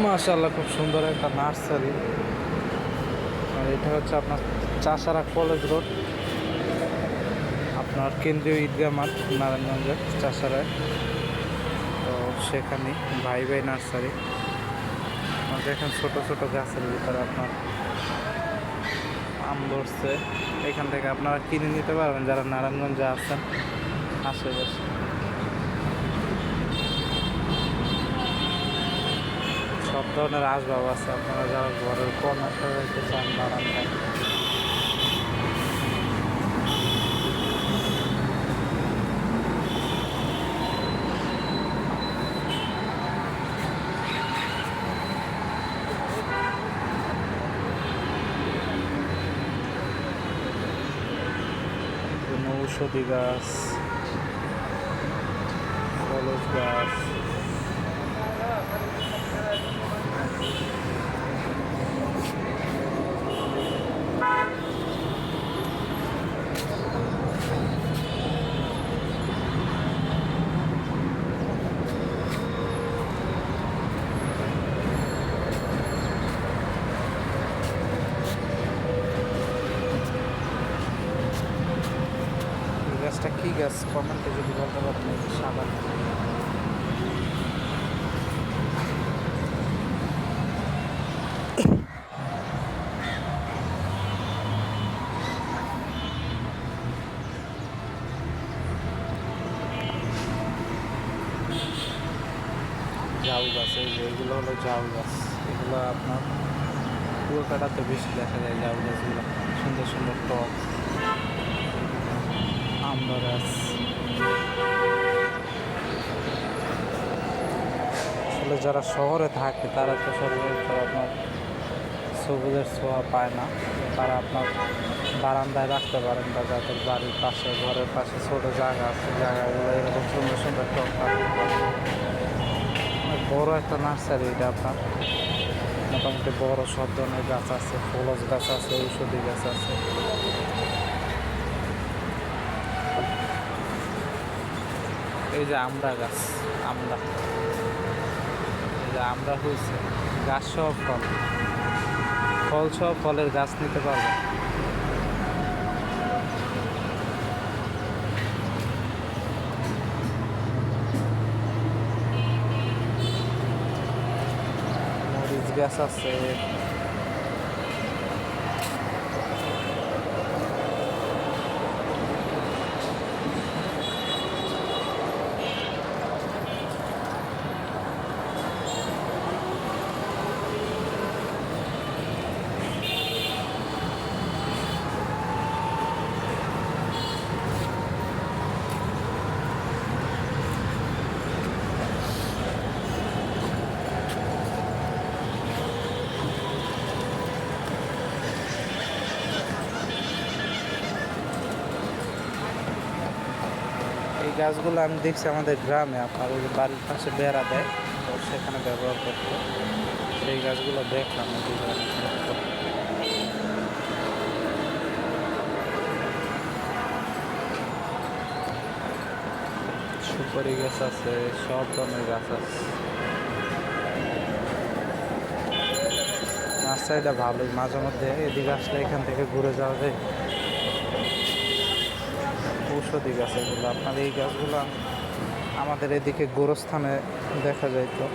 মাশাআল্লাহ, খুব সুন্দর একটা নার্সারি। আর এটা হচ্ছে আপনার চাষারা কলেজ রোড, আপনার কেন্দ্রীয় ঈদগাহ মাঠ, নারায়ণগঞ্জের চাষারায়। তো সেখানে ভাই ভাই নার্সারি। আমাদের এখানে ছোটো ছোটো গাছের ভিতরে আপনার আম ধরছে। এখান থেকে আপনারা কিনে নিতে পারবেন যারা নারায়ণগঞ্জে আছেন আশেপাশে। সব ধরনের আসবাব আছে, আপনারা যারা ঘরের কর্নার সাজাইতে চান বারান্দায়। ঔষধি গাছ, ফলজ গাছ, গাছটা কি গাছ কমেন্টে যদি বলতে পারেন। সাদা ঝাউ গাছ, এই যে এগুলো হলো ঝাউ গাছ। এগুলো আপনার কুয়াকাটাতে বেশি দেখা যায় ঝাউ গাছগুলো। সুন্দর সুন্দর টব, আম্বা গাছ। আসলে যারা শহরে থাকে তারা তো সচরাচর আপনার সবুজের ছোঁয়া পায় না। তারা আপনার বারান্দায় রাখতে পারেন, বা যাদের বাড়ির পাশে ঘরের পাশে ছোটো জায়গা আছে, জায়গাগুলো এরকম সুন্দর সুন্দর টব রাখতে পারেন। অনেক বড় একটা নার্সারি এটা আপনার। মোটামুটি বড় সব ধরনের গাছ আছে, ফলজ গাছ আছে, ঔষধি গাছ আছে। এই যে আমড়া গাছ, আমড়া, এই যে আমড়া হয়েছে, গাছ সহ ফল, ফল সহ ফলের গাছ নিতে পারবে। মরিচ গাছ আছে। এই গাছগুলো আমি দেখছি আমাদের গ্রামে, আপনার ওই যে বাড়ির পাশে বেড়া দেয়, তো সেখানে ব্যবহার করতো। সেই গাছগুলো দেখলাম। সুপারি গাছ আছে, সব ধরনের গাছ আছে। নার্সারিটা ভালোই, মাঝে মধ্যে এদিকে আসলে এখান থেকে ঘুরে যাওয়া যায়। ঔষধি গাছ এগুলো আপনার। এই গাছগুলো আমাদের এদিকে গোরস্থানে দেখা যায় তো।